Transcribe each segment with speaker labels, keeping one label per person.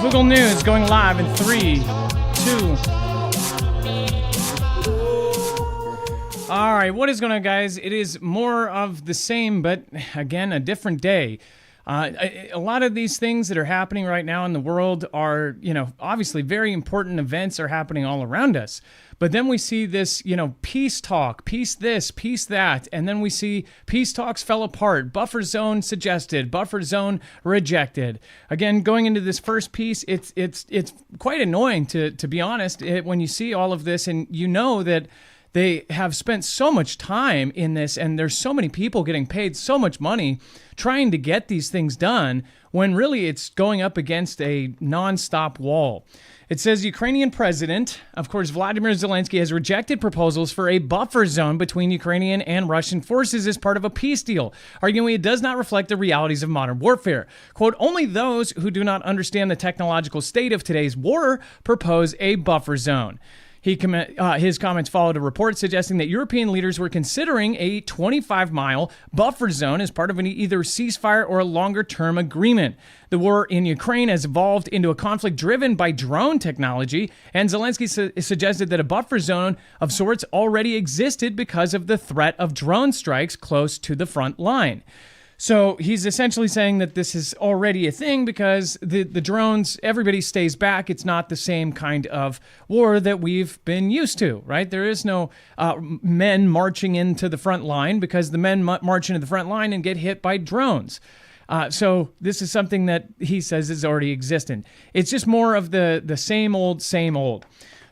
Speaker 1: Google News going live in 3, 2. All right, what is going on, guys? It is more of the same, but again, a different day. A lot of these things that are happening right now in the world are, obviously very important events are happening all around us. But then we see this, peace talk, peace this, peace that. And then we see peace talks fell apart, buffer zone suggested, buffer zone rejected. Again, going into this first piece, it's quite annoying to be honest, when you see all of this and you know that they have spent so much time in this and there's so many people getting paid so much money trying to get these things done when really it's going up against a nonstop wall. It says Ukrainian president, of course, Vladimir Zelensky has rejected proposals for a buffer zone between Ukrainian and Russian forces as part of a peace deal, arguing it does not reflect the realities of modern warfare. Quote, only those who do not understand the technological state of today's war propose a buffer zone. His comments followed a report suggesting that European leaders were considering a 25-mile buffer zone as part of an either ceasefire or a longer-term agreement. The war in Ukraine has evolved into a conflict driven by drone technology, and Zelensky suggested that a buffer zone of sorts already existed because of the threat of drone strikes close to the front line. So he's essentially saying that this is already a thing because the drones, everybody stays back. It's not the same kind of war that we've been used to, right? There is no men marching into the front line because the men march into the front line and get hit by drones. So this is something that he says is already existent. It's just more of the same old, same old.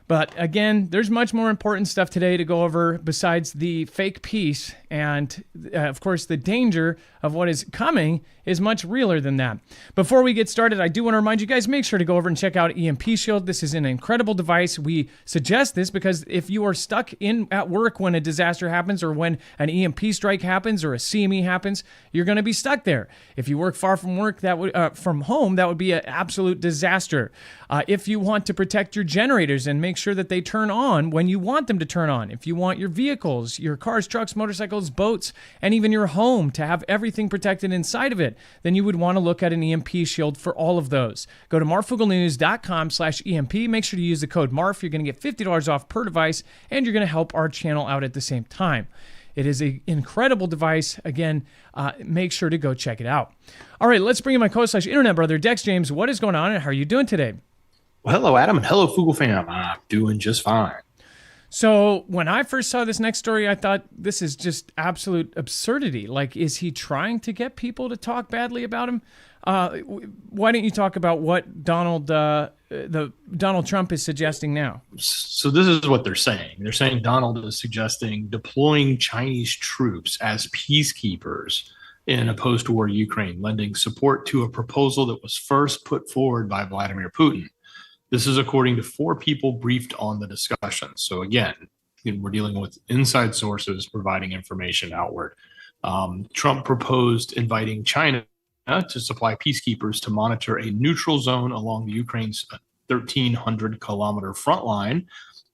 Speaker 1: But again, there's much more important stuff today to go over besides the fake peace. And of course, the danger of what is coming is much realer than that. Before we get started, I do want to remind you guys, make sure to go over and check out EMP Shield. This is an incredible device. We suggest this because if you are stuck at work when a disaster happens or when an EMP strike happens or a CME happens, you're going to be stuck there. If you work far from work, from home, that would be an absolute disaster. If you want to protect your generators and make sure that they turn on when you want them to turn on, if you want your vehicles, your cars, trucks, motorcycles, boats, and even your home to have everything protected inside of it, then you would want to look at an EMP shield for all of those. Go to marfooglenews.com/EMP. Make sure to use the code MARF. You're going to get $50 off per device, and you're going to help our channel out at the same time. It is an incredible device. Again, make sure to go check it out. All right, let's bring in my co-internet brother, Dex James. What is going on, and how are you doing today?
Speaker 2: Well, hello, Adam, and hello, Foogle fam. I'm doing just fine.
Speaker 1: So when I first saw this next story, I thought this is just absolute absurdity. Like, is he trying to get people to talk badly about him? Why don't you talk about what Donald Trump is suggesting now?
Speaker 2: So this is what they're saying. They're saying Donald is suggesting deploying Chinese troops as peacekeepers in a post-war Ukraine, lending support to a proposal that was first put forward by Vladimir Putin. This is according to 4 people briefed on the discussion. So again, we're dealing with inside sources providing information outward. Trump proposed inviting China to supply peacekeepers to monitor a neutral zone along the Ukraine's 1,300-kilometer front line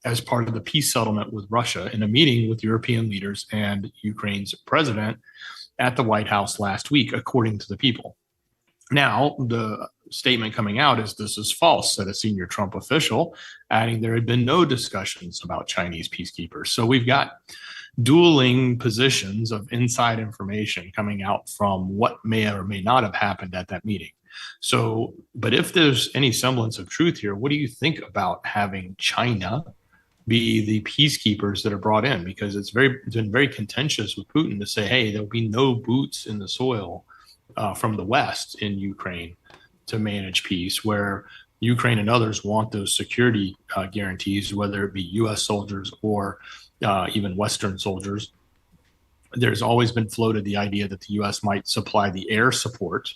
Speaker 2: as part of the peace settlement with Russia in a meeting with European leaders and Ukraine's president at the White House last week, according to the people. Now, the statement coming out is this is false, said a senior Trump official, adding there had been no discussions about Chinese peacekeepers. So we've got dueling positions of inside information coming out from what may or may not have happened at that meeting. So, but if there's any semblance of truth here, what do you think about having China be the peacekeepers that are brought in? Because it's been very contentious with Putin to say, hey, there'll be no boots in the soil from the West in Ukraine to manage peace, where Ukraine and others want those security guarantees, whether it be U.S. soldiers or even Western soldiers. There's always been floated the idea that the U.S. might supply the air support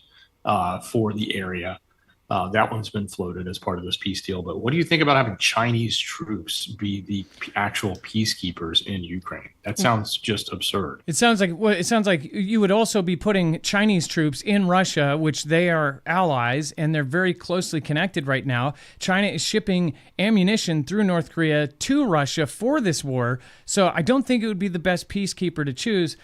Speaker 2: for the area. That one's been floated as part of this peace deal. But what do you think about having Chinese troops be the actual peacekeepers in Ukraine? That sounds just absurd.
Speaker 1: It sounds like you would also be putting Chinese troops in Russia, which they are allies, and they're very closely connected right now. China is shipping ammunition through North Korea to Russia for this war. So I don't think it would be the best peacekeeper to choose.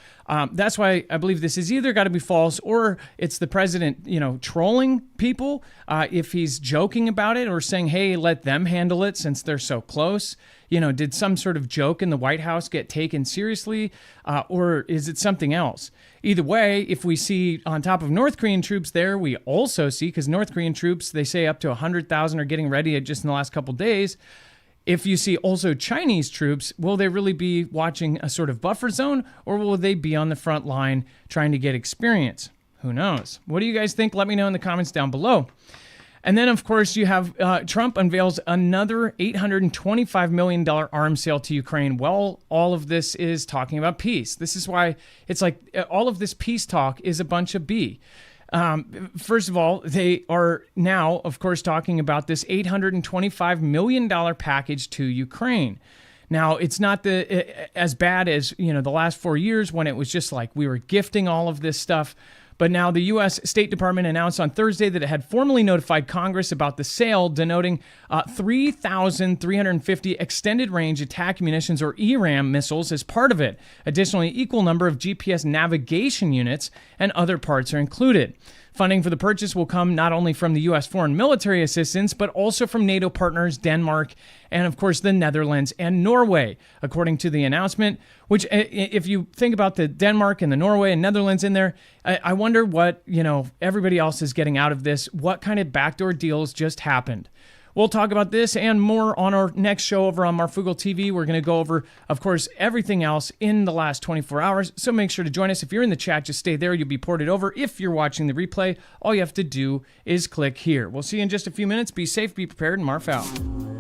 Speaker 1: That's why I believe this is either got to be false, or it's the president, trolling people if he's joking about it or saying, hey, let them handle it since they're so close. Did some sort of joke in the White House get taken seriously, or is it something else? Either way, if we see on top of North Korean troops there, we also see, because North Korean troops, they say up to 100,000 are getting ready just in the last couple days. If you see also Chinese troops, will they really be watching a sort of buffer zone, or will they be on the front line trying to get experience? Who knows? What do you guys think? Let me know in the comments down below. And then, of course, you have Trump unveils another $825 million arms sale to Ukraine. Well, all of this is talking about peace. This is why it's like all of this peace talk is a bunch of B. First of all, they are now, of course, talking about this $825 million package to Ukraine. Now, it's not as bad as, the last 4 years when it was just like we were gifting all of this stuff. But now the U.S. State Department announced on Thursday that it had formally notified Congress about the sale, denoting 3,350 extended-range attack munitions, or ERAM, missiles as part of it. Additionally, equal number of GPS navigation units and other parts are included. Funding for the purchase will come not only from the U.S. foreign military assistance, but also from NATO partners Denmark and, of course, the Netherlands and Norway, according to the announcement, which, if you think about the Denmark and the Norway and Netherlands in there, I wonder what, everybody else is getting out of this. What kind of backdoor deals just happened? We'll talk about this and more on our next show over on Marfoogle TV. We're going to go over, of course, everything else in the last 24 hours. So make sure to join us. If you're in the chat, just stay there. You'll be ported over. If you're watching the replay, all you have to do is click here. We'll see you in just a few minutes. Be safe, be prepared, and Marf out.